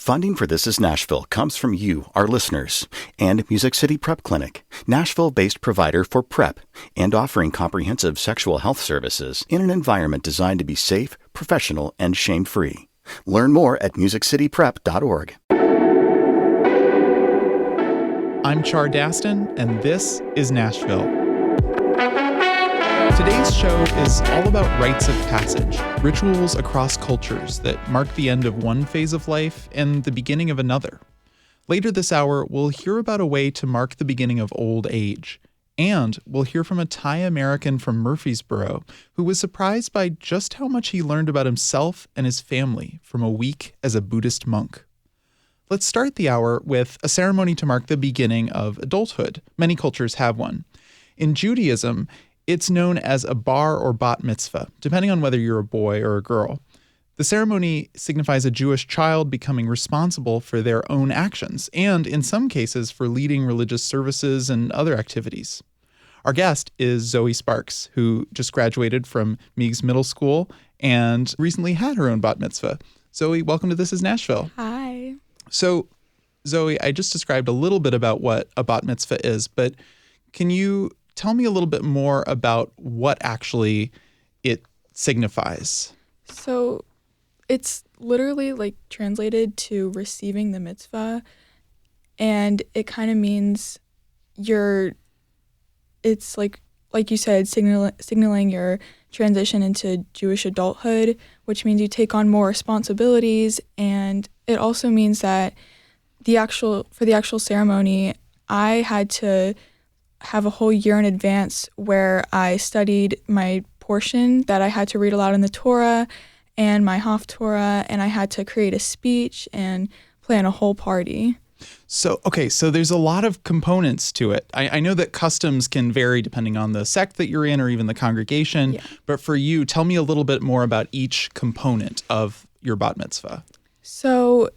Funding for This Is Nashville comes from you, our listeners, and Music City Prep Clinic, Nashville-based provider for PrEP and offering comprehensive sexual health services in an environment designed to be safe, professional, and shame-free. Learn more at musiccityprep.org. I'm Char Daston, and this is Nashville. Today's show is all about rites of passage, rituals across cultures that mark the end of one phase of life and the beginning of another. Later this hour, we'll hear about a way to mark the beginning of old age. And we'll hear from a Thai American from Murfreesboro who was surprised by just how much he learned about himself and his family from a week as a Buddhist monk. Let's start the hour with a ceremony to mark the beginning of adulthood. Many cultures have one. In Judaism, it's known as a bar or bat mitzvah, depending on whether you're a boy or a girl. The ceremony signifies a Jewish child becoming responsible for their own actions, and in some cases for leading religious services and other activities. Our guest is Zoe Sparks, who just graduated from Meigs Middle School and recently had her own bat mitzvah. Zoe, welcome to This Is Nashville. Hi. So, Zoe, I just described a little bit about what a bat mitzvah is, but can you tell me a little bit more about what actually it signifies? So it's literally like translated to receiving the mitzvah, and it kind of means it's like you said, signaling your transition into Jewish adulthood, which means you take on more responsibilities. And it also means that for the actual ceremony, I had to have a whole year in advance where I studied my portion that I had to read aloud in the Torah and my Haftorah, and I had to create a speech and plan a whole party. So there's a lot of components to it. I know that customs can vary depending on the sect that you're in or even the congregation, but for you, tell me a little bit more about each component of your bat mitzvah. So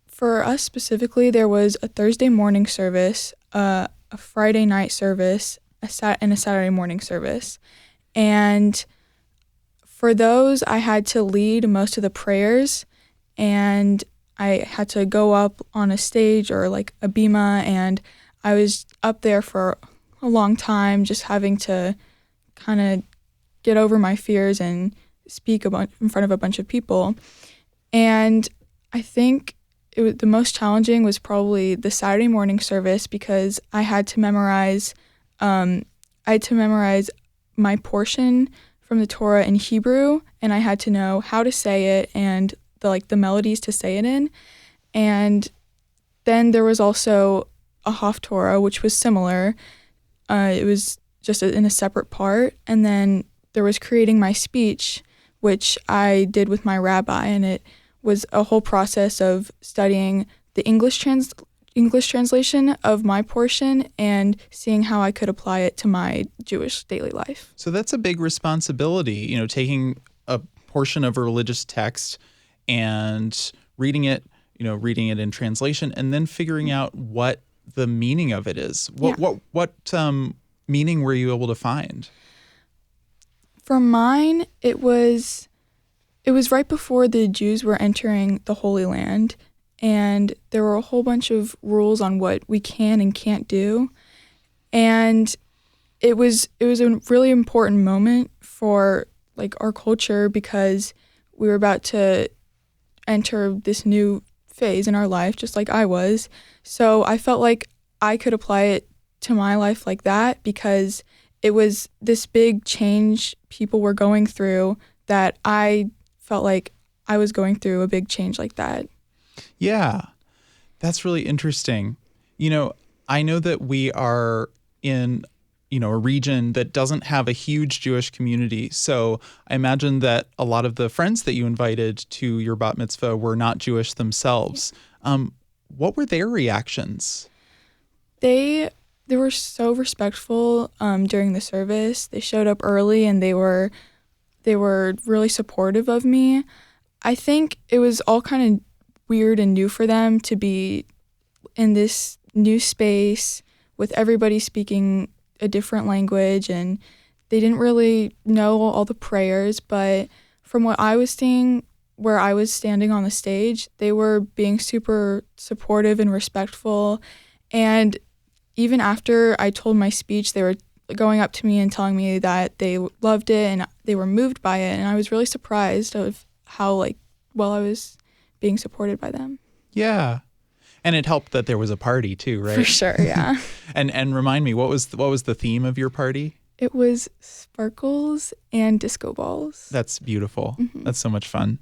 for us specifically, there was a Thursday morning service, a Friday night service, and a Saturday morning service. And for those, I had to lead most of the prayers, and I had to go up on a stage or like a bima, and I was up there for a long time just having to kind of get over my fears and speak in front of a bunch of people. And I think the most challenging was probably the Saturday morning service because I had to memorize my portion from the Torah in Hebrew, and I had to know how to say it and the melodies to say it in. And then there was also a Haftorah, which was similar. It was just in a separate part. And then there was creating my speech, which I did with my rabbi, and it was a whole process of studying the English translation of my portion and seeing how I could apply it to my Jewish daily life. So that's a big responsibility, taking a portion of a religious text and reading it in translation and then figuring out what the meaning of it is. What meaning were you able to find? For mine, it was right before the Jews were entering the Holy Land, and there were a whole bunch of rules on what we can and can't do. And it was a really important moment for our culture because we were about to enter this new phase in our life, just like I was. So I felt like I could apply it to my life like that because it was this big change people were going through that I felt like I was going through a big change like that. Yeah, that's really interesting. I know that we are in, a region that doesn't have a huge Jewish community. So I imagine that a lot of the friends that you invited to your bat mitzvah were not Jewish themselves. What were their reactions? They were so respectful during the service. They showed up early and they were really supportive of me. I think it was all kind of weird and new for them to be in this new space with everybody speaking a different language, and they didn't really know all the prayers, but from what I was seeing where I was standing on the stage, they were being super supportive and respectful. And even after I told my speech, they were going up to me and telling me that they loved it and they were moved by it. And I was really surprised of how well I was being supported by them. Yeah. And it helped that there was a party too, right? For sure, yeah. And remind me, what was the theme of your party? It was sparkles and disco balls. That's beautiful. Mm-hmm. That's so much fun.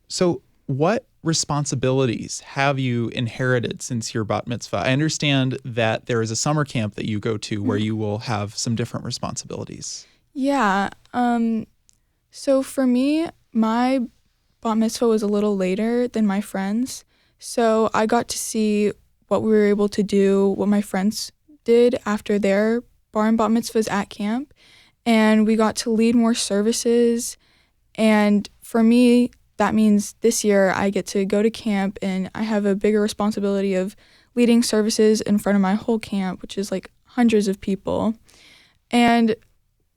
So what responsibilities have you inherited since your bat mitzvah? I understand that there is a summer camp that you go to where you will have some different responsibilities. Yeah. So for me, my bat mitzvah was a little later than my friends. So I got to see what we were able to do, what my friends did after their bar and bat mitzvahs at camp. And we got to lead more services. And for me, that means this year I get to go to camp and I have a bigger responsibility of leading services in front of my whole camp, which is hundreds of people. And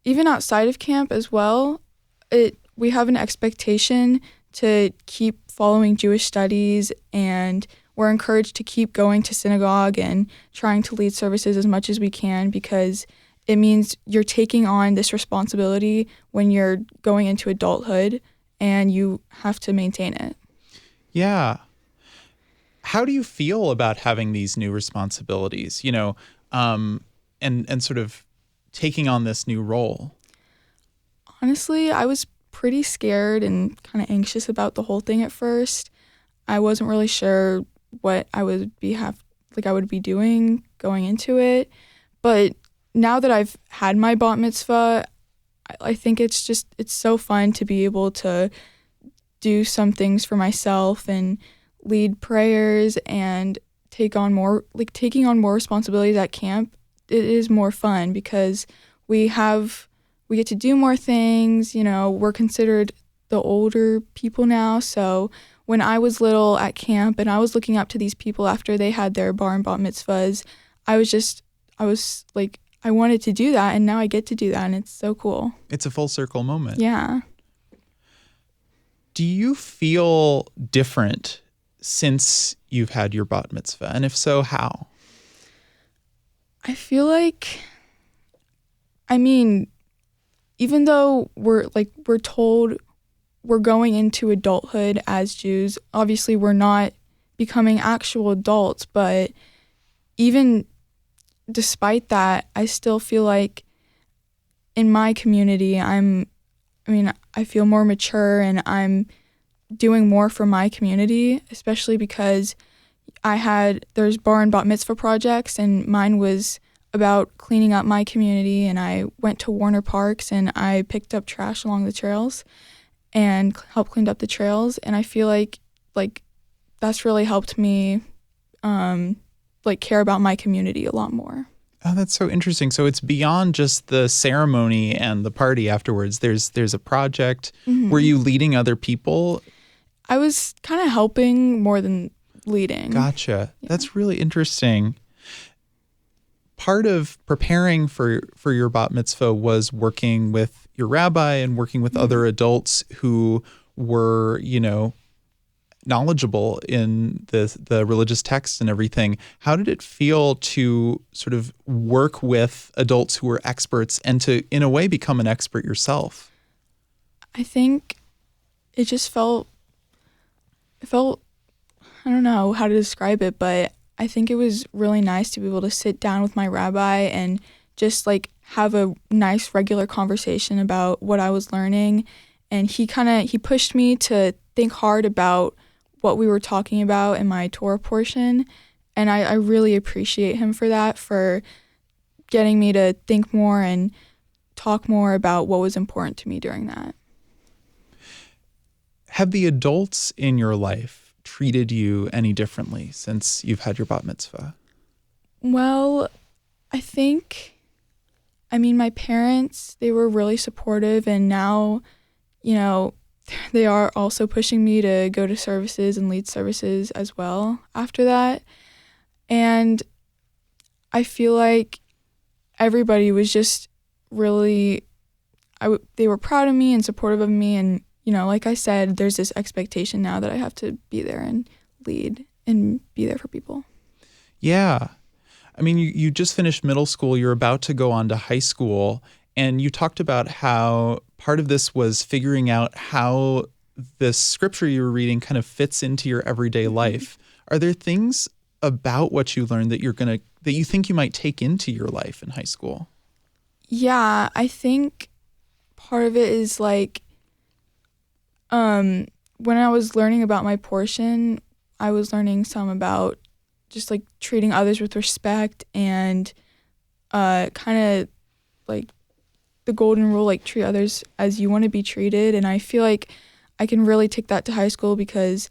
even outside of camp as well, we have an expectation to keep following Jewish studies, and we're encouraged to keep going to synagogue and trying to lead services as much as we can, because it means you're taking on this responsibility when you're going into adulthood and you have to maintain it. Yeah. How do you feel about having these new responsibilities, and sort of taking on this new role? Honestly, I was pretty scared and kind of anxious about the whole thing at first. I wasn't really sure what I would be doing going into it. But now that I've had my bat mitzvah, I think it's so fun to be able to do some things for myself and lead prayers and taking on more responsibilities at camp. It is more fun because we get to do more things. We're considered the older people now. So when I was little at camp and I was looking up to these people after they had their bar and bat mitzvahs, I wanted to do that, and now I get to do that, and it's so cool. It's a full circle moment. Yeah. Do you feel different since you've had your bat mitzvah? And if so, how? I feel even though we're told we're going into adulthood as Jews, obviously we're not becoming actual adults, but even despite that, I still feel like in my community, I feel more mature and I'm doing more for my community, especially because there's bar and bat mitzvah projects, and mine was about cleaning up my community, and I went to Warner Parks and I picked up trash along the trails and helped clean up the trails, and I feel like that's really helped me care about my community a lot more. Oh, that's so interesting. So it's beyond just the ceremony and the party afterwards. There's a project. Mm-hmm. Were you leading other people? I was kind of helping more than leading. Gotcha. Yeah. That's really interesting. Part of preparing for your bat mitzvah was working with your rabbi and working with other adults who were, knowledgeable in the religious texts and everything. How did it feel to sort of work with adults who were experts and to, in a way, become an expert yourself? I think it just felt, I don't know how to describe it, but I think it was really nice to be able to sit down with my rabbi and just have a nice regular conversation about what I was learning. And he pushed me to think hard about what we were talking about in my Torah portion. And I really appreciate him for that, for getting me to think more and talk more about what was important to me during that. Have the adults in your life treated you any differently since you've had your bat mitzvah? Well, I think, my parents, they were really supportive, and now, they are also pushing me to go to services and lead services as well after that. And I feel like everybody was just really, they were proud of me and supportive of me, and, like I said, there's this expectation now that I have to be there and lead and be there for people. Yeah. I mean, you just finished middle school. You're about to go on to high school. And you talked about how part of this was figuring out how the scripture you were reading kind of fits into your everyday life. Are there things about what you learned that you think you might take into your life in high school? Yeah, I think part of it is like, when I was learning about my portion, I was learning some about just like treating others with respect and kind of like the golden rule, like treat others as you want to be treated. And I feel like I can really take that to high school because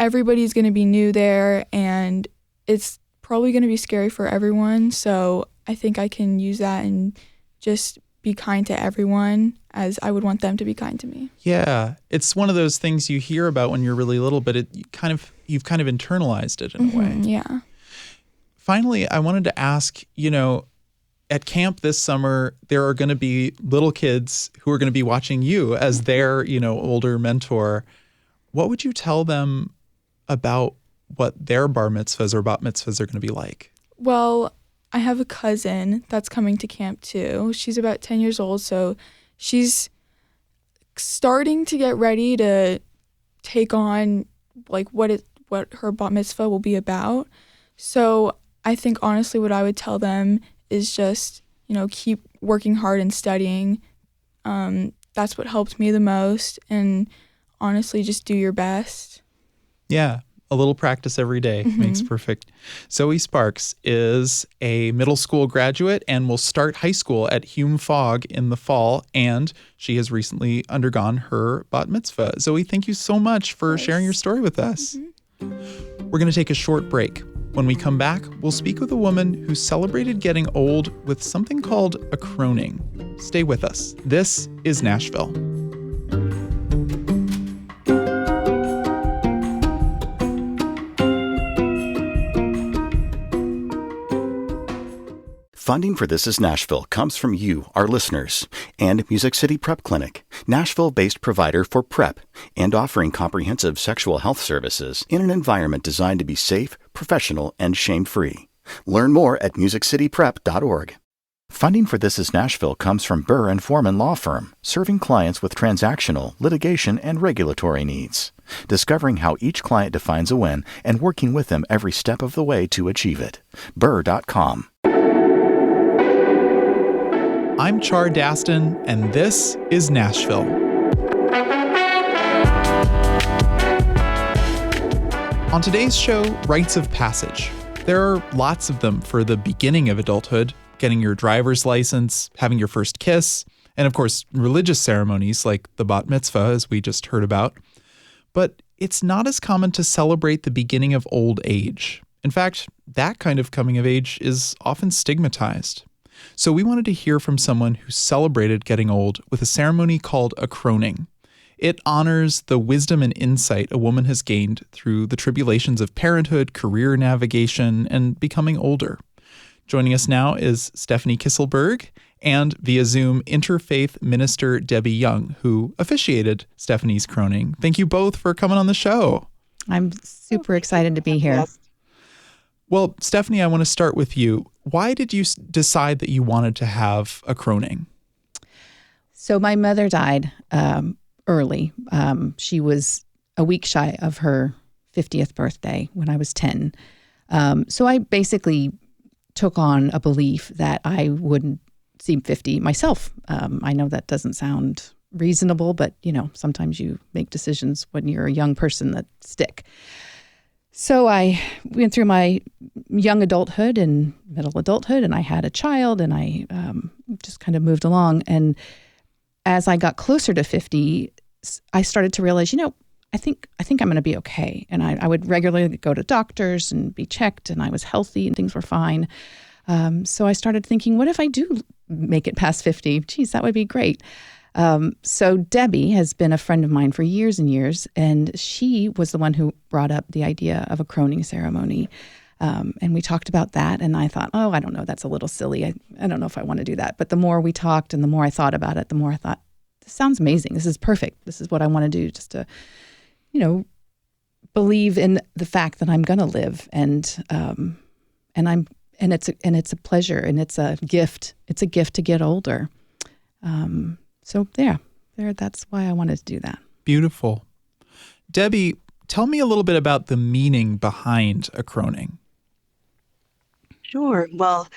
everybody's going to be new there and it's probably going to be scary for everyone. So I think I can use that and just be kind to everyone as I would want them to be kind to me. Yeah, it's one of those things you hear about when you're really little, but you've kind of internalized it in a way. Yeah. Finally, I wanted to ask, at camp this summer, there are going to be little kids who are going to be watching you as their, older mentor. What would you tell them about what their bar mitzvahs or bat mitzvahs are going to be like? Well, I have a cousin that's coming to camp too. She's about 10 years old, so she's starting to get ready to take on like what her bat mitzvah will be about. So I think honestly what I would tell them is just, keep working hard and studying. That's what helped me the most. And honestly, just do your best. Yeah. A little practice every day makes perfect. Zoe Sparks is a middle school graduate and will start high school at Hume Fogg in the fall. And she has recently undergone her bat mitzvah. Zoe, thank you so much for sharing your story with us. We're going to take a short break. When we come back, we'll speak with a woman who celebrated getting old with something called a croning. Stay with us. This is Nashville. Funding for This Is Nashville comes from you, our listeners, and Music City Prep Clinic, Nashville-based provider for PrEP and offering comprehensive sexual health services in an environment designed to be safe, professional, and shame-free. Learn more at musiccityprep.org. Funding for This Is Nashville comes from Burr and Foreman Law Firm, serving clients with transactional, litigation, and regulatory needs. Discovering how each client defines a win and working with them every step of the way to achieve it. Burr.com. I'm Char Daston, and this is Nashville. On today's show, rites of passage. There are lots of them for the beginning of adulthood, getting your driver's license, having your first kiss, and of course, religious ceremonies like the bat mitzvah, as we just heard about. But it's not as common to celebrate the beginning of old age. In fact, that kind of coming of age is often stigmatized. So we wanted to hear from someone who celebrated getting old with a ceremony called a croning. It honors the wisdom and insight a woman has gained through the tribulations of parenthood, career navigation, and becoming older. Joining us now is Stefanie Kisselburg and via Zoom, Interfaith Minister Debi Young, who officiated Stefanie's croning. Thank you both for coming on the show. I'm super excited to be here. Well, Stefanie, I want to start with you. Why did you decide that you wanted to have a croning? So my mother died early. She was a week shy of her 50th birthday when I was 10. So I basically took on a belief that I wouldn't see 50 myself. I know that doesn't sound reasonable, but sometimes you make decisions when you're a young person that stick. So I went through my young adulthood and middle adulthood, and I had a child, and I just kind of moved along. And as I got closer to 50, I started to realize, I think I'm going to be okay. And I would regularly go to doctors and be checked, and I was healthy and things were fine. So I started thinking, what if I do make it past 50? Geez, that would be great. So Debi has been a friend of mine for years and years, and she was the one who brought up the idea of a croning ceremony. And we talked about that, and I thought, I don't know, that's a little silly. I don't know if I want to do that. But the more we talked and the more I thought about it, the more I thought, this sounds amazing. This is perfect. This is what I want to do, just to, believe in the fact that I'm going to live, and it's a pleasure, and it's a gift. It's a gift to get older. So that's why I wanted to do that. Beautiful. Debi, tell me a little bit about the meaning behind a croning. Sure. Well,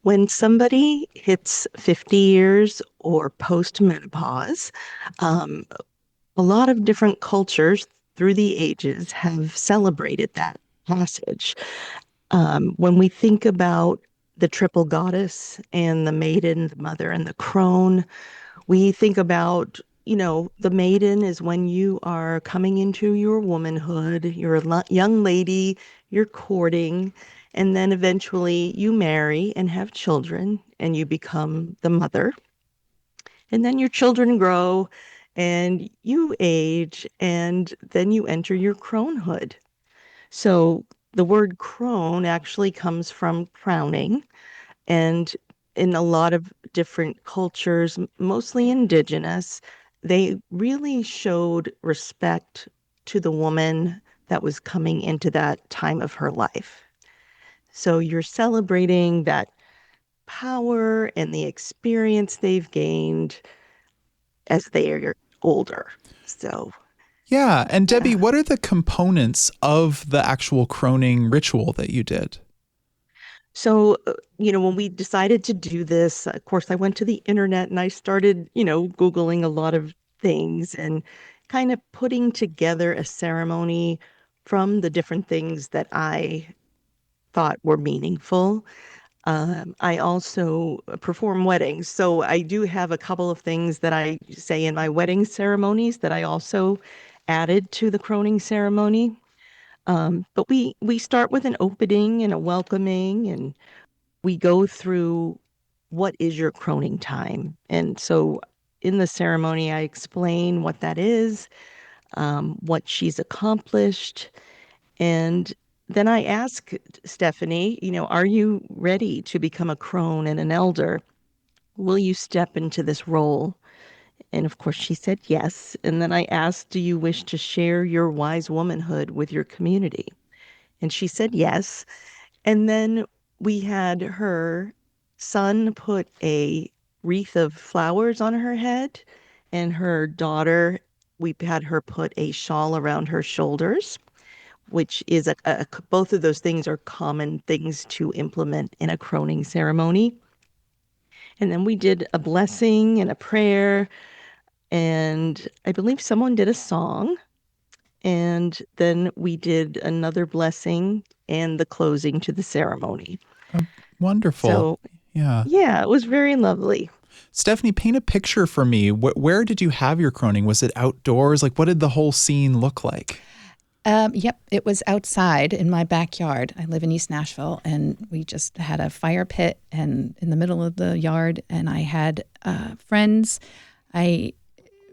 when somebody hits 50 years or post-menopause, a lot of different cultures through the ages have celebrated that passage. When we think about the triple goddess and the maiden, the mother, and the crone, we think about, the maiden is when you are coming into your womanhood, you're a young lady, you're courting, and then eventually you marry and have children, and you become the mother. And then your children grow and you age, and then you enter your cronehood. So the word crone actually comes from crowning, and in a lot of different cultures, mostly indigenous, they really showed respect to the woman that was coming into that time of her life. So you're celebrating that power and the experience they've gained as they are older. So, Yeah. And Debi, what are the components of the actual croning ritual that you did? So, when we decided to do this, of course, I went to the internet and I started, Googling a lot of things and kind of putting together a ceremony from the different things that I thought were meaningful. I also perform weddings. So I do have a couple of things that I say in my wedding ceremonies that I also added to the croning ceremony. But we start with an opening and a welcoming, and we go through what is your croning time. And so in the ceremony, I explain what that is, what she's accomplished. And then I ask Stefanie, are you ready to become a crone and an elder? Will you step into this role? And of course, she said yes. And then I asked, do you wish to share your wise womanhood with your community? And she said yes. And then we had her son put a wreath of flowers on her head, and her daughter, we had her put a shawl around her shoulders, which is both of those things are common things to implement in a croning ceremony. And then we did a blessing and a prayer, and I believe someone did a song. And then we did another blessing and the closing to the ceremony. Oh, wonderful. So, yeah, it was very lovely. Stefanie, paint a picture for me. Where did you have your croning? Was it outdoors? Like, what did the whole scene look like? Yep, it was outside in my backyard. I live in East Nashville, and we just had a fire pit and in the middle of the yard, and I had friends.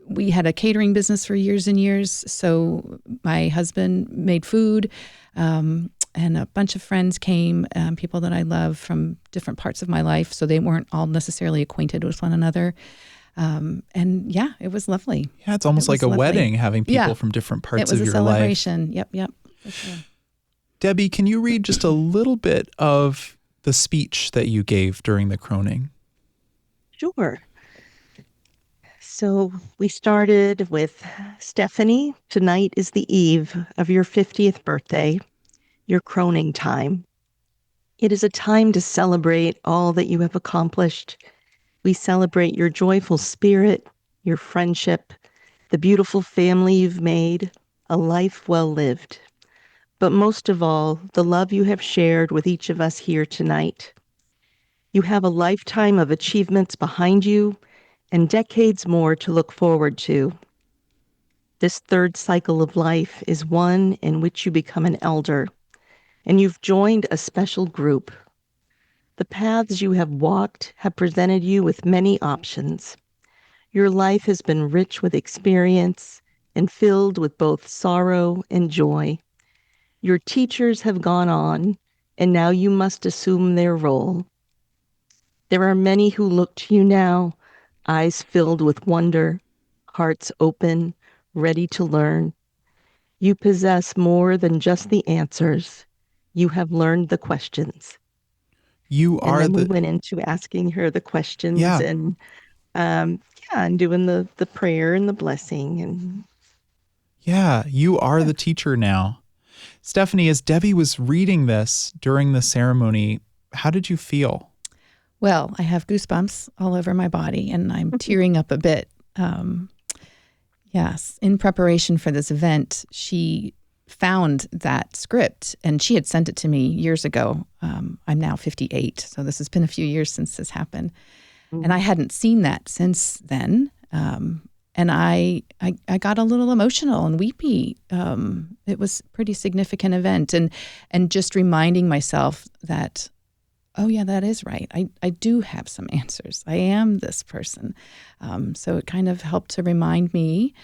We had a catering business for years and years, so my husband made food, and a bunch of friends came, people that I love from different parts of my life, so they weren't all necessarily acquainted with one another. And yeah, it was lovely. Yeah, it's almost like a wedding, having people from different parts of your life. It was a celebration. Yep. Sure. Debi, can you read just a little bit of the speech that you gave during the croning? Sure. So we started with Stefanie. Tonight is the eve of your 50th birthday, your croning time. It is a time to celebrate all that you have accomplished. We celebrate your joyful spirit, your friendship, the beautiful family you've made, a life well lived. But most of all, the love you have shared with each of us here tonight. You have a lifetime of achievements behind you and decades more to look forward to. This third cycle of life is one in which you become an elder, and you've joined a special group. The paths you have walked have presented you with many options. Your life has been rich with experience and filled with both sorrow and joy. Your teachers have gone on, and now you must assume their role. There are many who look to you now, eyes filled with wonder, hearts open, ready to learn. You possess more than just the answers. You have learned the questions. You And are then we the, went into asking her the questions yeah, and and doing the prayer and the blessing. And yeah, you are the teacher now. Stefanie, as Debi was reading this during the ceremony, how did you feel? Well, I have goosebumps all over my body and I'm tearing up a bit. Yes, in preparation for this event, she found that script and she had sent it to me years ago. I'm now 58, so this has been a few years since this happened. And I hadn't seen that since then. And I got a little emotional and weepy. It was a pretty significant event. And just reminding myself that, oh yeah, that is right. I do have some answers. I am this person. So it kind of helped to remind me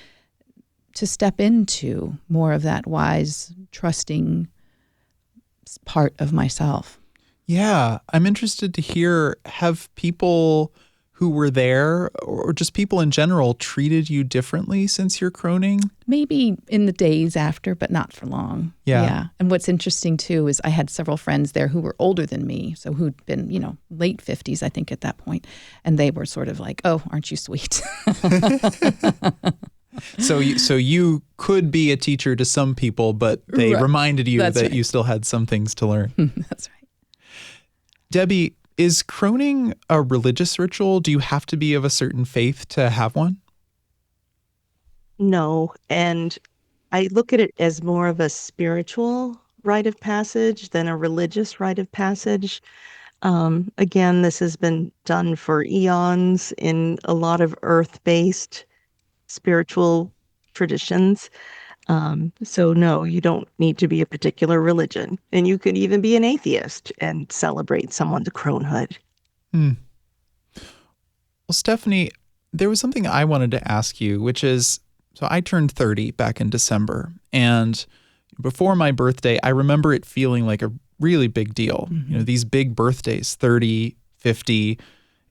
to step into more of that wise, trusting part of myself. Yeah, I'm interested to hear, have people who were there or just people in general treated you differently since your croning? Maybe in the days after, but not for long. Yeah. And what's interesting too is I had several friends there who were older than me, so who'd been, late 50s, I think, at that point. And they were sort of like, oh, aren't you sweet? So you could be a teacher to some people, but they Right. reminded you That's that right. you still had some things to learn. That's right. Debi, is croning a religious ritual? Do you have to be of a certain faith to have one? no, and I look at it as more of a spiritual rite of passage than a religious rite of passage. Again, this has been done for eons in a lot of earth-based spiritual traditions. So no, you don't need to be a particular religion. And you could even be an atheist and celebrate someone's cronehood. Well, Stefanie, there was something I wanted to ask you, which is, so I turned 30 back in December. And before my birthday, I remember it feeling like a really big deal. Mm-hmm. These big birthdays, 30, 50,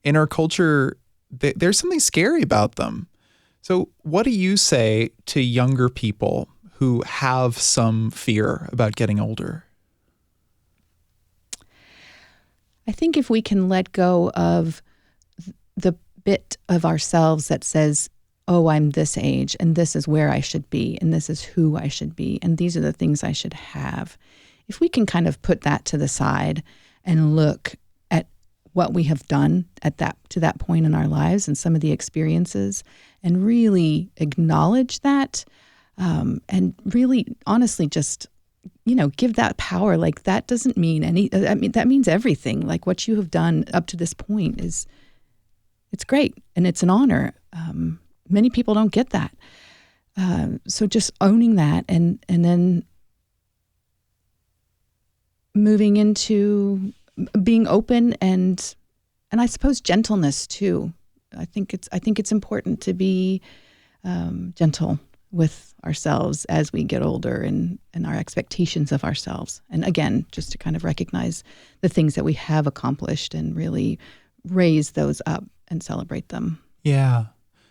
in our culture, there's something scary about them. So what do you say to younger people who have some fear about getting older? I think if we can let go of the bit of ourselves that says, oh, I'm this age and this is where I should be and this is who I should be and these are the things I should have. If we can kind of put that to the side and look at what we have done to that point in our lives and some of the experiences and really acknowledge that and really honestly just give that power. Like that doesn't mean that means everything. Like what you have done up to this point it's great and it's an honor. Many people don't get that. So just owning that and then moving into being open and I suppose gentleness too. I think it's important to be gentle with ourselves as we get older and our expectations of ourselves. And again, just to kind of recognize the things that we have accomplished and really raise those up and celebrate them. Yeah.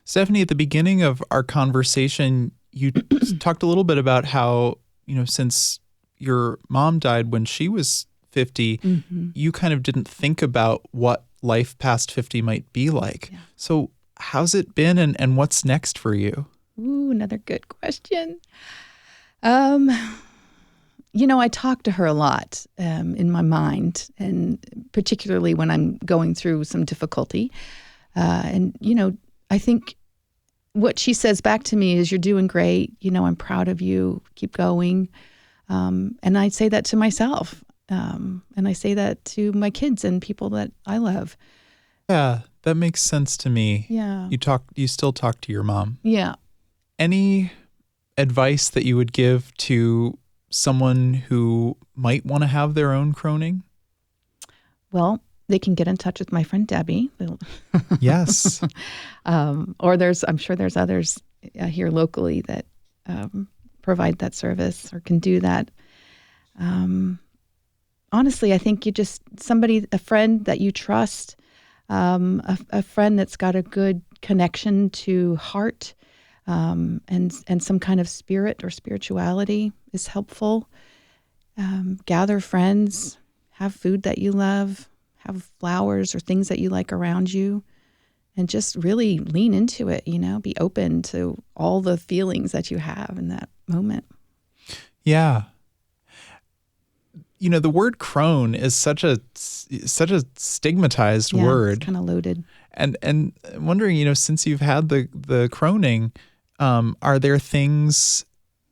Stefanie, at the beginning of our conversation, you talked a little bit about how, since your mom died when she was 50, Mm-hmm. you kind of didn't think about what life past 50 might be like. Yeah. So how's it been and what's next for you? Ooh, another good question. I talk to her a lot in my mind, and particularly when I'm going through some difficulty. I think what she says back to me is, you're doing great. I'm proud of you. Keep going. And I say that to myself. And I say that to my kids and people that I love. Yeah, that makes sense to me. Yeah. You still talk to your mom. Yeah. Any advice that you would give to someone who might want to have their own croning? Well, they can get in touch with my friend Debi. Yes. Or I'm sure there's others here locally that provide that service or can do that. Honestly, I think a friend that you trust, a friend that's got a good connection to heart, and some kind of spirit or spirituality is helpful. Gather friends, have food that you love, have flowers or things that you like around you, and just really lean into it, be open to all the feelings that you have in that moment. Yeah. The word crone is such a stigmatized word. It's kind of loaded. And I'm wondering, since you've had the croning, are there things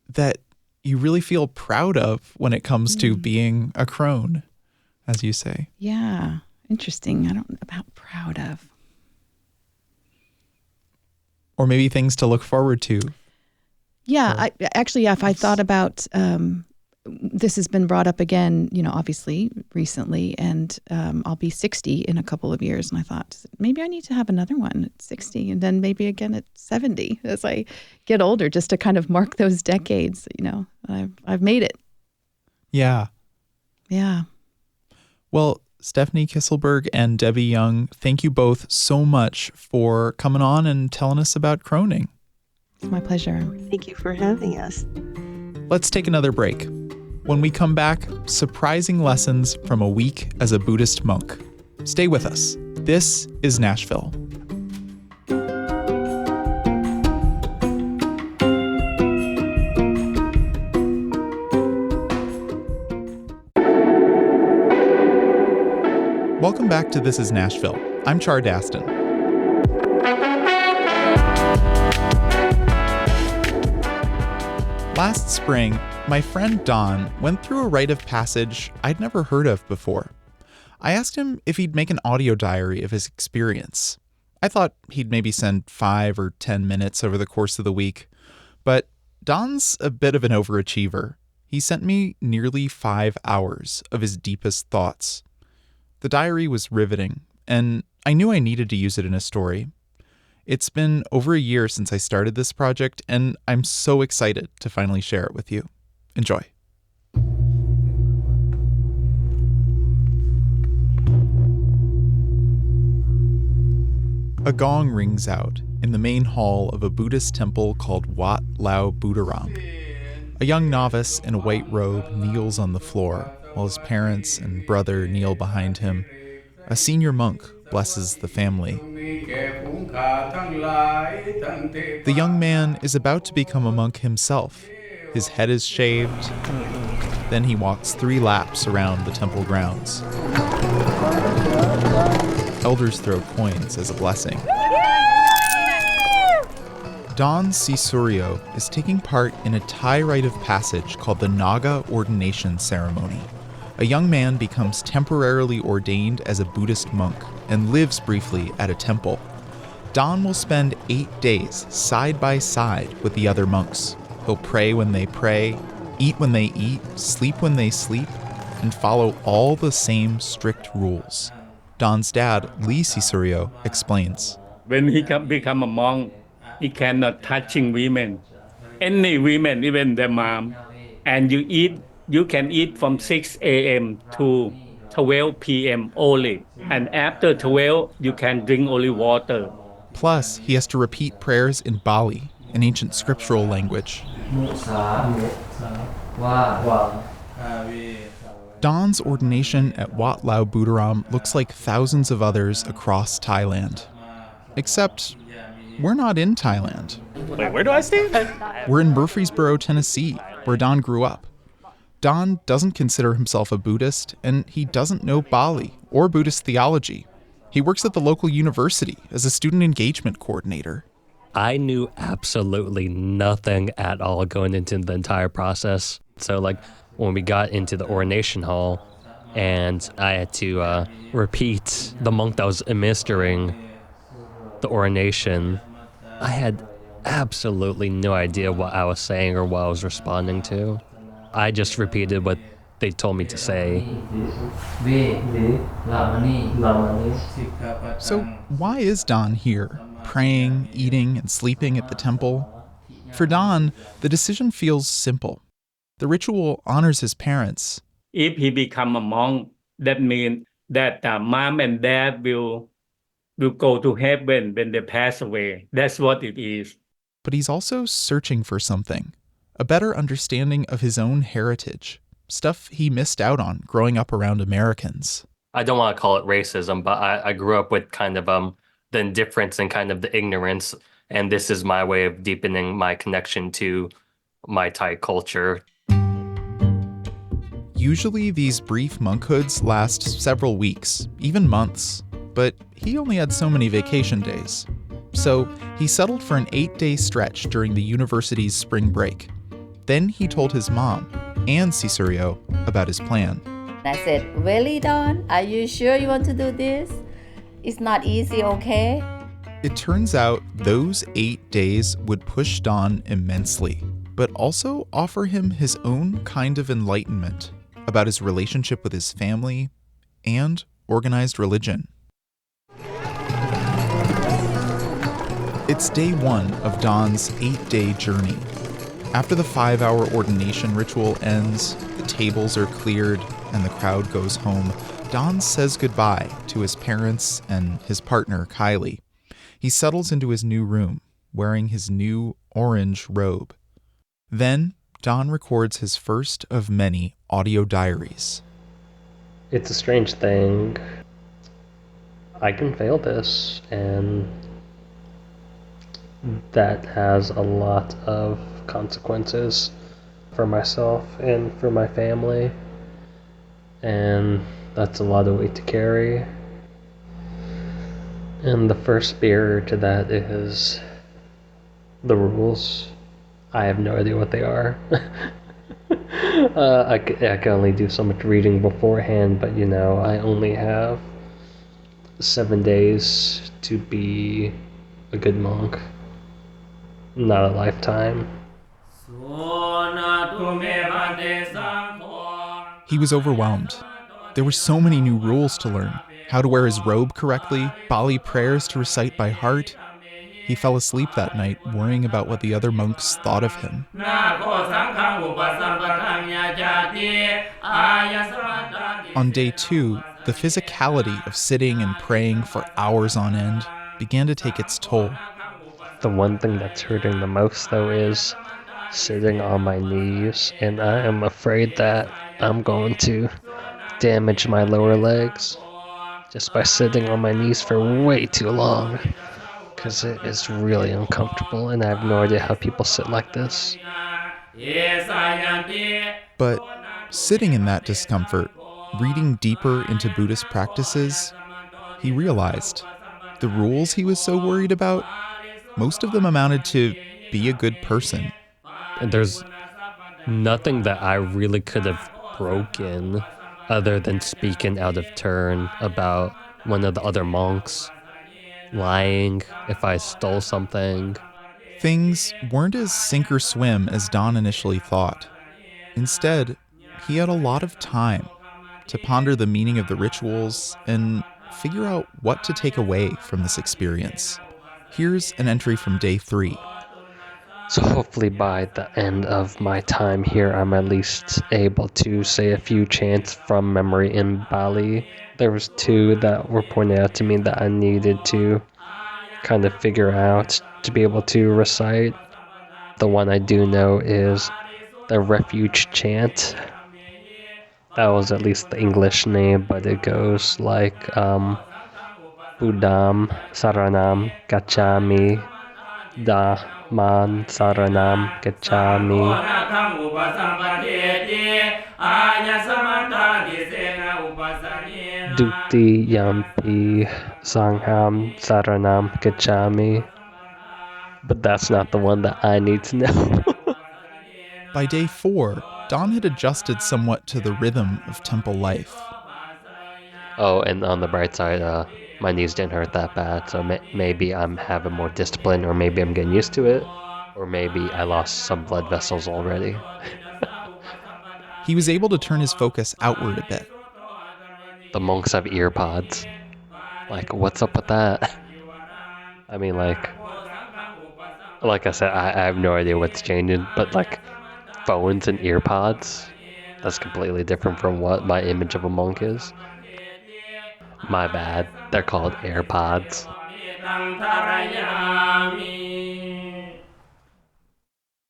that you really feel proud of when it comes to being a crone, as you say? Yeah. Interesting. I don't know about proud of. Or maybe things to look forward to. Yeah. If I thought about, this has been brought up again, obviously recently, and I'll be 60 in a couple of years. And I thought, maybe I need to have another one at 60 and then maybe again at 70 as I get older, just to kind of mark those decades, I've made it. Yeah. Yeah. Well, Stefanie Kisselburg and Debi Young, thank you both so much for coming on and telling us about croning. It's my pleasure. Thank you for having us. Let's take another break. When we come back, surprising lessons from a week as a Buddhist monk. Stay with us. This is Nashville. Welcome back to This is Nashville. I'm Char Daston. Last spring, my friend Don went through a rite of passage I'd never heard of before. I asked him if he'd make an audio diary of his experience. I thought he'd maybe send 5 or 10 minutes over the course of the week, but Don's a bit of an overachiever. He sent me nearly 5 hours of his deepest thoughts. The diary was riveting, and I knew I needed to use it in a story. It's been over a year since I started this project, and I'm so excited to finally share it with you. Enjoy. A gong rings out in the main hall of a Buddhist temple called Wat Lao Buddharam. A young novice in a white robe kneels on the floor, while his parents and brother kneel behind him. A senior monk blesses the family. The young man is about to become a monk himself. His head is shaved. Then he walks 3 laps around the temple grounds. Elders throw coins as a blessing. Don Srisuryo is taking part in a Thai rite of passage called the Naga ordination ceremony. A young man becomes temporarily ordained as a Buddhist monk and lives briefly at a temple. Don will spend 8 days side by side with the other monks. He'll pray when they pray, eat when they eat, sleep when they sleep, and follow all the same strict rules. Don's dad, Lee Srisuryo, explains. When he become a monk, he cannot touching women. Any women, even their mom. And you can eat from 6 a.m. to 12 p.m. only. And after 12, you can drink only water. Plus, he has to repeat prayers in Bali, an ancient scriptural language. Don's ordination at Wat Lao Buddharam looks like thousands of others across Thailand. Except, we're not in Thailand. Wait, where do I stay? We're in Murfreesboro, Tennessee, where Don grew up. Don doesn't consider himself a Buddhist, and he doesn't know Bali or Buddhist theology. He works at the local university as a student engagement coordinator. I knew absolutely nothing at all going into the entire process. So when we got into the ordination hall and I had to repeat the monk that was administering the ordination, I had absolutely no idea what I was saying or what I was responding to. I just repeated what they told me to say. So why is Don here, praying, eating, and sleeping at the temple? For Don, the decision feels simple. The ritual honors his parents. If he become a monk, that means that mom and dad will will go to heaven when they pass away. That's what it is. But he's also searching for something, a better understanding of his own heritage, stuff he missed out on growing up around Americans. I don't want to call it racism, but I grew up with kind of the indifference and kind of the ignorance. And this is my way of deepening my connection to my Thai culture. Usually these brief monkhoods last several weeks, even months, but he only had so many vacation days. So he settled for an 8-day stretch during the university's spring break. Then he told his mom and Srisuryo about his plan. I said, really, Don? Are you sure you want to do this? It's not easy, okay? It turns out those 8 days would push Don immensely, but also offer him his own kind of enlightenment about his relationship with his family and organized religion. It's day 1 of Don's 8-day journey. After the 5-hour ordination ritual ends, the tables are cleared, and the crowd goes home, Don says goodbye to his parents and his partner, Kylie. He settles into his new room, wearing his new orange robe. Then, Don records his first of many audio diaries. It's a strange thing. I can fail this, and that has a lot of consequences for myself and for my family, and that's a lot of weight to carry. And the first barrier to that is the rules. I have no idea what they are. I can only do so much reading beforehand, but I only have 7 days to be a good monk. Not a lifetime. He was overwhelmed. There were so many new rules to learn. How to wear his robe correctly, Bali prayers to recite by heart. He fell asleep that night worrying about what the other monks thought of him. On day 2, the physicality of sitting and praying for hours on end began to take its toll. The one thing that's hurting the most, though, is sitting on my knees, and I am afraid that I'm going to damage my lower legs just by sitting on my knees for way too long, because it is really uncomfortable, and I have no idea how people sit like this. But sitting in that discomfort, reading deeper into Buddhist practices, he realized the rules he was so worried about, most of them amounted to be a good person. There's nothing that I really could have broken other than speaking out of turn about one of the other monks, lying if I stole something. Things weren't as sink or swim as Don initially thought. Instead, he had a lot of time to ponder the meaning of the rituals and figure out what to take away from this experience. Here's an entry from day 3. So hopefully by the end of my time here, I'm at least able to say a few chants from memory in Bali. There was 2 that were pointed out to me that I needed to kind of figure out to be able to recite. The one I do know is the refuge chant. That was at least the English name, but it goes like Buddham Saranam Gacchami Dhamman Saranam Gacchami. Dukti Yampi Sangham Saranam Gacchami. But that's not the one that I need to know. By day 4, Don had adjusted somewhat to the rhythm of temple life. Oh, and on the bright side, my knees didn't hurt that bad, so maybe I'm having more discipline, or maybe I'm getting used to it, or maybe I lost some blood vessels already. He was able to turn his focus outward a bit. The monks have ear pods. Like, what's up with that? I mean, like I said, I have no idea what's changing, but like phones and ear pods, that's completely different from what my image of a monk is. My bad. They're called AirPods.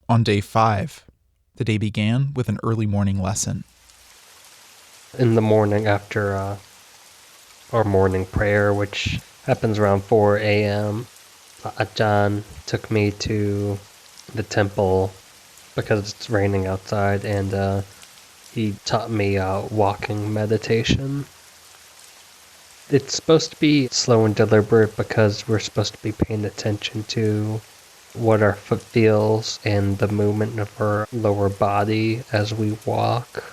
On day 5, the day began with an early morning lesson. In the morning after our morning prayer, which happens around 4 a.m., Ajahn took me to the temple because it's raining outside, and he taught me walking meditation. It's supposed to be slow and deliberate because we're supposed to be paying attention to what our foot feels and the movement of our lower body as we walk.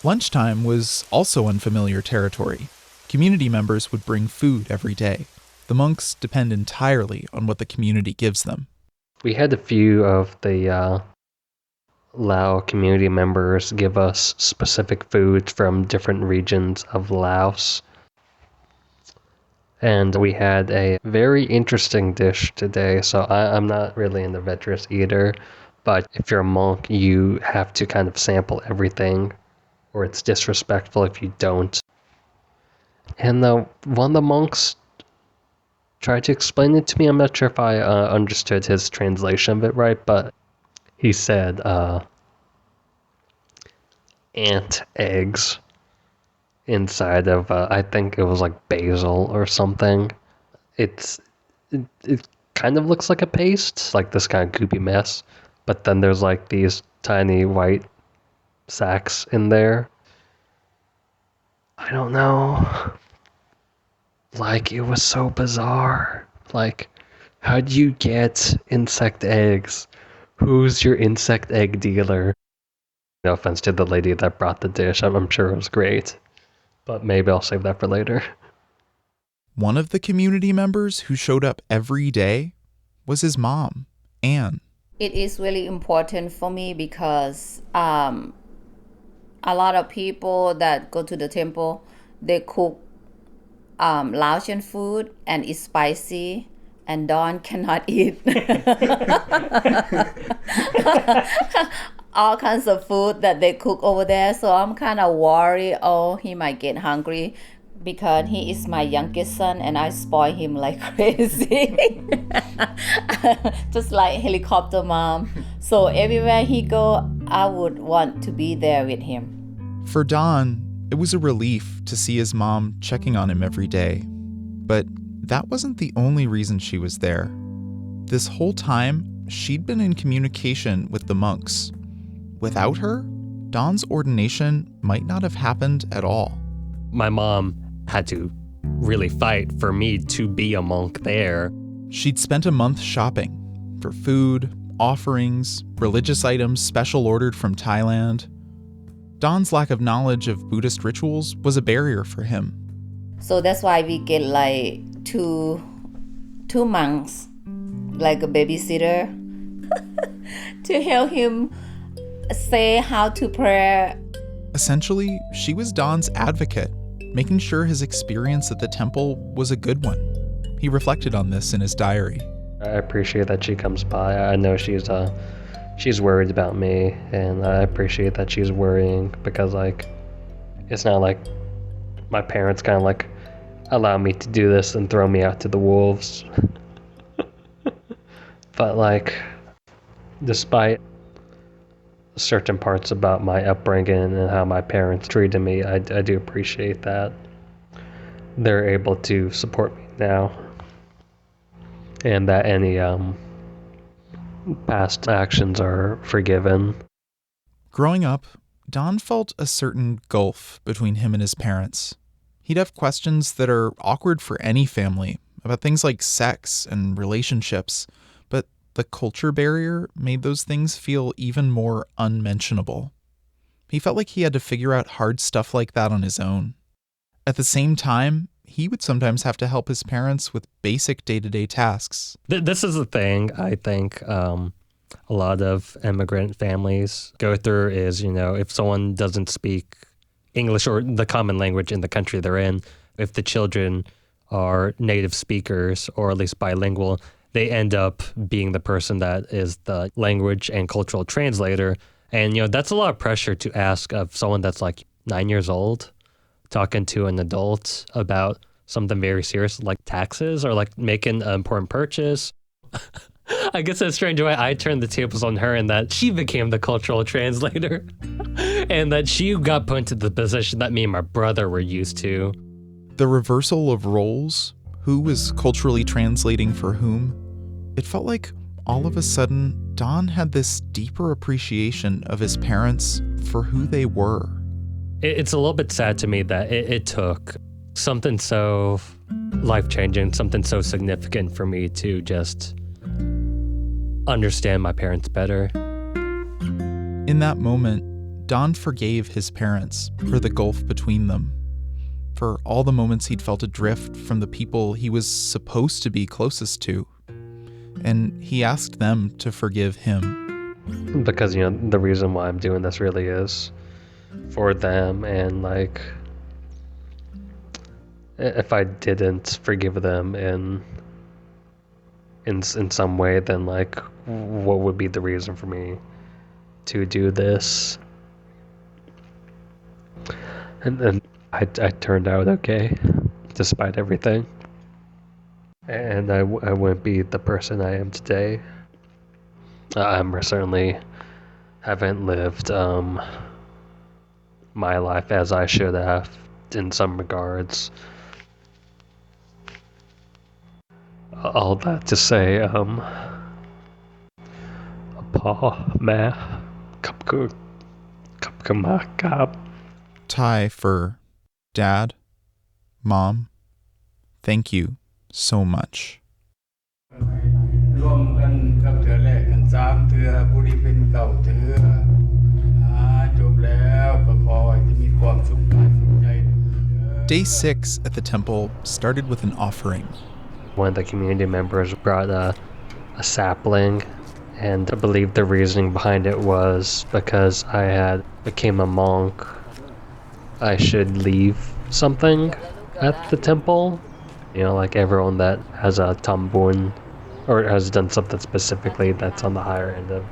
Lunchtime was also unfamiliar territory. Community members would bring food every day. The monks depend entirely on what the community gives them. We had a few of the Lao community members give us specific foods from different regions of Laos. And we had a very interesting dish today. So I'm not really an adventurous eater, but if you're a monk, you have to kind of sample everything, or it's disrespectful if you don't. And one of the monks tried to explain it to me. I'm not sure if I understood his translation of it right, but he said ant eggs inside of, I think it was like basil or something. It kind of looks like a paste, like this kind of goopy mess, but then there's like these tiny white sacks in there. I don't know. Like, it was so bizarre. Like, how'd you get insect eggs? Who's your insect egg dealer? No offense to the lady that brought the dish. I'm sure it was great. But maybe I'll save that for later. One of the community members who showed up every day was his mom, Anne. It is really important for me because a lot of people that go to the temple, they cook Laotian food and it's spicy, and Dawn cannot eat all kinds of food that they cook over there. So I'm kind of worried, he might get hungry because he is my youngest son and I spoil him like crazy. Just like helicopter mom. So everywhere he go, I would want to be there with him. For Don, it was a relief to see his mom checking on him every day. But that wasn't the only reason she was there. This whole time, she'd been in communication with the monks. Without her, Don's ordination might not have happened at all. My mom had to really fight for me to be a monk there. She'd spent a month shopping for food, offerings, religious items special ordered from Thailand. Don's lack of knowledge of Buddhist rituals was a barrier for him. So that's why we get like two monks, like a babysitter, to help him say how to pray. Essentially, she was Don's advocate, making sure his experience at the temple was a good one. He reflected on this in his diary. I appreciate that she comes by. I know she's worried about me, and I appreciate that she's worrying because, like, it's not like my parents kind of like allow me to do this and throw me out to the wolves. But, like, despite certain parts about my upbringing and how my parents treated me, I do appreciate that they're able to support me now, and that any past actions are forgiven. Growing up, Don felt a certain gulf between him and his parents. He'd have questions that are awkward for any family about things like sex and relationships, but the culture barrier made those things feel even more unmentionable. He felt like he had to figure out hard stuff like that on his own. At the same time, he would sometimes have to help his parents with basic day-to-day tasks. This is the thing I think a lot of immigrant families go through is, if someone doesn't speak English or the common language in the country they're in, if the children are native speakers or at least bilingual, they end up being the person that is the language and cultural translator. And, that's a lot of pressure to ask of someone that's like 9 years old talking to an adult about something very serious like taxes or like making an important purchase. I guess in a strange way, I turned the tables on her and that she became the cultural translator and that she got put into the position that me and my brother were used to. The reversal of roles, who was culturally translating for whom, it felt like all of a sudden Don had this deeper appreciation of his parents for who they were. It's a little bit sad to me that it took something so life-changing, something so significant for me to just understand my parents better. In that moment, Don forgave his parents for the gulf between them, for all the moments he'd felt adrift from the people he was supposed to be closest to. And he asked them to forgive him. Because, the reason why I'm doing this really is for them, and like, if I didn't forgive them in some way, then like, what would be the reason for me to do this? And then I turned out okay, despite everything. And I wouldn't be the person I am today. I certainly haven't lived my life as I should have in some regards. All that to say, Pa, Ma, Kapkamakap. Thai for Dad, Mom, thank you so much. Day 6 at the temple started with an offering. One of the community members brought a sapling, and I believe the reasoning behind it was because I had became a monk, I should leave something at the temple. Like everyone that has a tambun or has done something specifically that's on the higher end of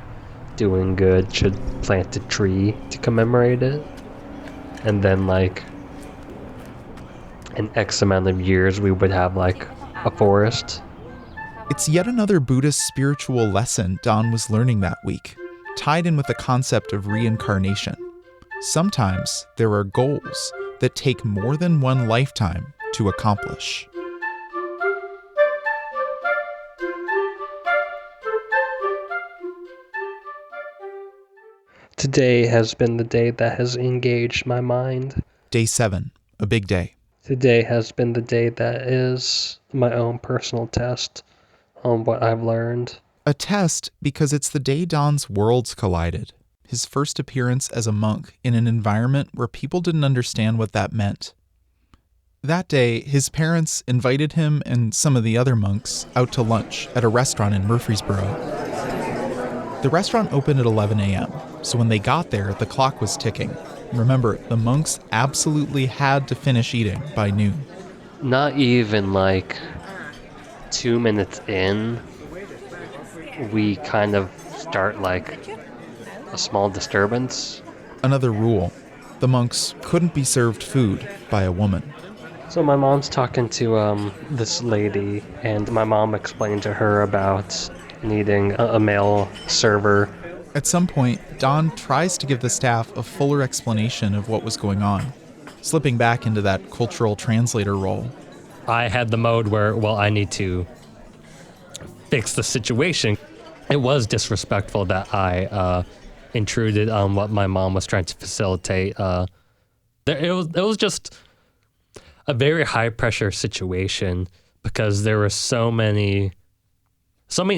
doing good should plant a tree to commemorate it. And then like in X amount of years we would have like a forest. It's yet another Buddhist spiritual lesson Don was learning that week, tied in with the concept of reincarnation. Sometimes there are goals that take more than one lifetime to accomplish. Today has been the day that has engaged my mind. Day 7, a big day. Today has been the day that is my own personal test on what I've learned. A test because it's the day Don's worlds collided. His first appearance as a monk in an environment where people didn't understand what that meant. That day, his parents invited him and some of the other monks out to lunch at a restaurant in Murfreesboro. The restaurant opened at 11 a.m., so when they got there, the clock was ticking. Remember, the monks absolutely had to finish eating by noon. Not even like 2 minutes in, we kind of start like a small disturbance. Another rule, the monks couldn't be served food by a woman. So my mom's talking to this lady, and my mom explained to her about needing a male server. At some point, Don tries to give the staff a fuller explanation of what was going on, slipping back into that cultural translator role. I had the mode where, I need to fix the situation. It was disrespectful that I intruded on what my mom was trying to facilitate. It was just a very high pressure situation because there were so many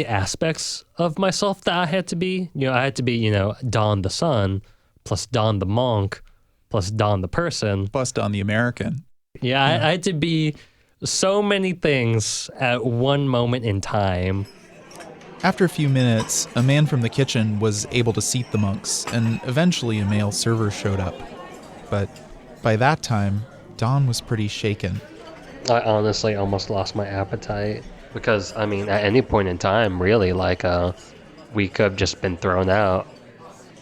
aspects of myself that I had to be. I had to be, Don the son, plus Don the monk, plus Don the person. Plus Don the American. Yeah, I had to be so many things at one moment in time. After a few minutes, a man from the kitchen was able to seat the monks, and eventually a male server showed up. But by that time, Don was pretty shaken. I honestly almost lost my appetite. Because, at any point in time, really, we could have just been thrown out.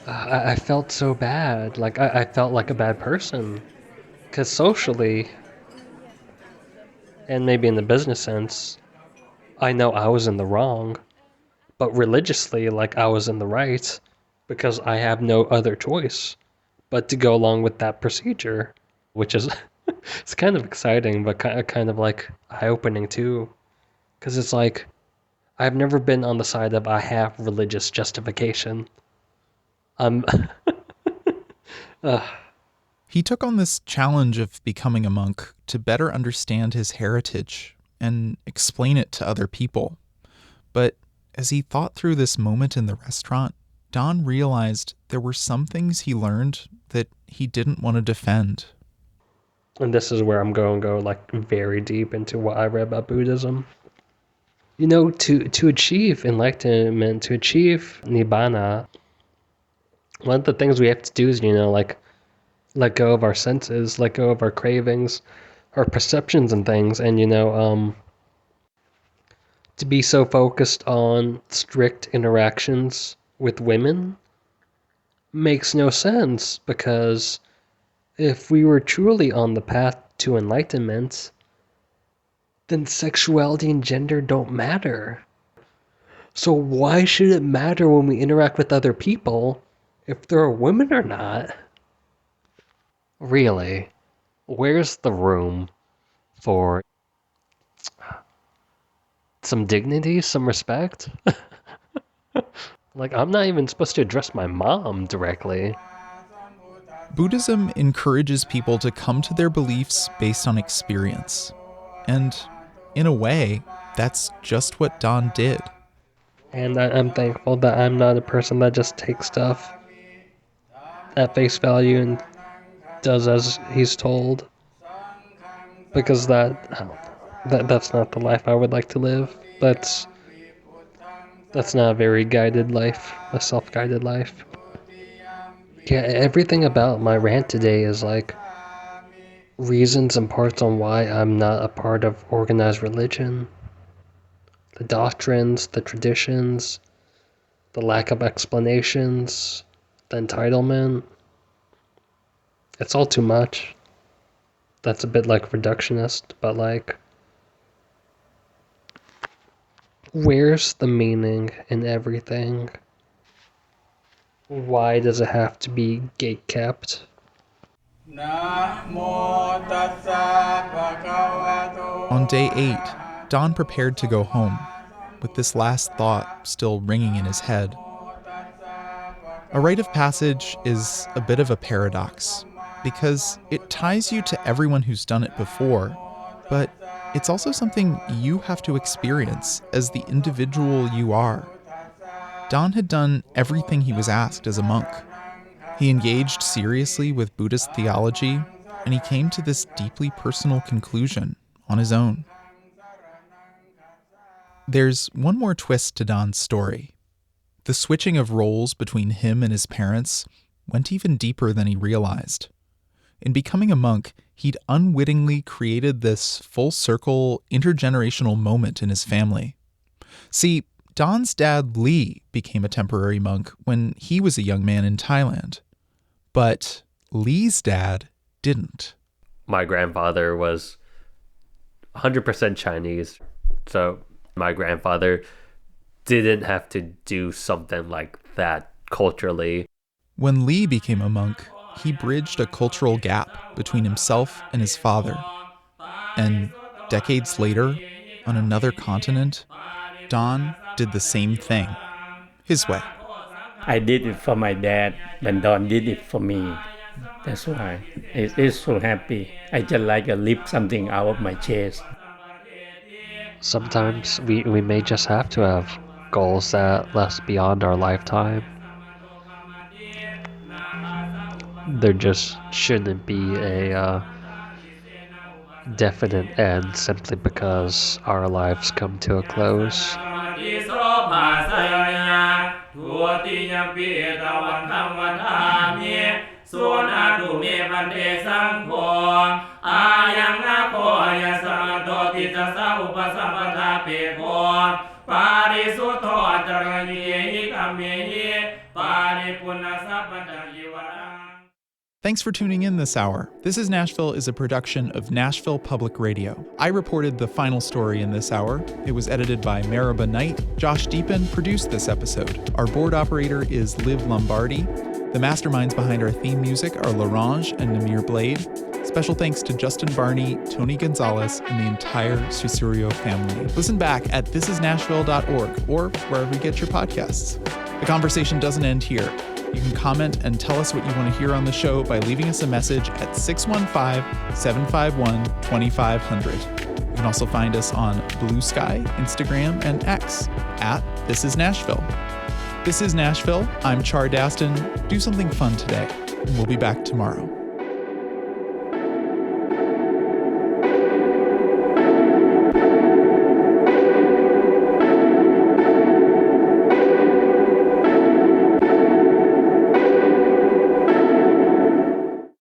I felt so bad. I felt like a bad person. Because socially, and maybe in the business sense, I know I was in the wrong, but religiously, like, I was in the right because I have no other choice but to go along with that procedure, which is it's kind of exciting, but kind of like eye-opening too, because it's like I've never been on the side of I have religious justification. I'm He took on this challenge of becoming a monk to better understand his heritage and explain it to other people. But as he thought through this moment in the restaurant, Don realized there were some things he learned that he didn't want to defend. and this is where I'm going to go like very deep into what I read about Buddhism. You know, to achieve enlightenment, to achieve nibbana, one of the things we have to do is, like, let go of our senses, let go of our cravings, our perceptions and things, and, to be so focused on strict interactions with women makes no sense, because if we were truly on the path to enlightenment, then sexuality and gender don't matter. So why should it matter when we interact with other people if they're women or not? Really, where's the room for some dignity, some respect? Like, I'm not even supposed to address my mom directly. Buddhism encourages people to come to their beliefs based on experience. And in a way, that's just what Don did. And I'm thankful that I'm not a person that just takes stuff at face value and does as he's told. Because that's not the life I would like to live. That's not a very guided life, a self-guided life. Yeah, everything about my rant today is like reasons and parts on why I'm not a part of organized religion. The doctrines, the traditions, the lack of explanations, the entitlement. It's all too much. That's a bit like reductionist, but like, where's the meaning in everything? Why does it have to be gate-kept? On day 8, Don prepared to go home, with this last thought still ringing in his head. A rite of passage is a bit of a paradox, because it ties you to everyone who's done it before, but it's also something you have to experience as the individual you are. Don had done everything he was asked as a monk. He engaged seriously with Buddhist theology, and he came to this deeply personal conclusion on his own. There's one more twist to Don's story. The switching of roles between him and his parents went even deeper than he realized. In becoming a monk, he'd unwittingly created this full-circle, intergenerational moment in his family. See, Don's dad, Lee, became a temporary monk when he was a young man in Thailand. But Lee's dad didn't. My grandfather was 100% Chinese, so my grandfather didn't have to do something like that culturally. When Lee became a monk, he bridged a cultural gap between himself and his father. And decades later, on another continent, Don did the same thing, his way. I did it for my dad, but Don did it for me. That's why it is so happy. I just like to lift something out of my chest. Sometimes we may just have to have goals that last beyond our lifetime. There just shouldn't be a definite end simply because our lives come to a close. Thanks for tuning in this hour. This is Nashville is a production of Nashville Public Radio. I reported the final story in this hour. It was edited by Maraba Knight. Josh Deepan produced this episode. Our board operator is Liv Lombardi. The masterminds behind our theme music are Larange and Namir Blade. Special thanks to Justin Barney, Tony Gonzalez, and the entire Srisuryo family. Listen back at thisisnashville.org or wherever you get your podcasts. The conversation doesn't end here. You can comment and tell us what you want to hear on the show by leaving us a message at 615-751-2500. You can also find us on Blue Sky, Instagram, and X at This Is Nashville. This is Nashville. I'm Char Daston. Do something fun today, and we'll be back tomorrow.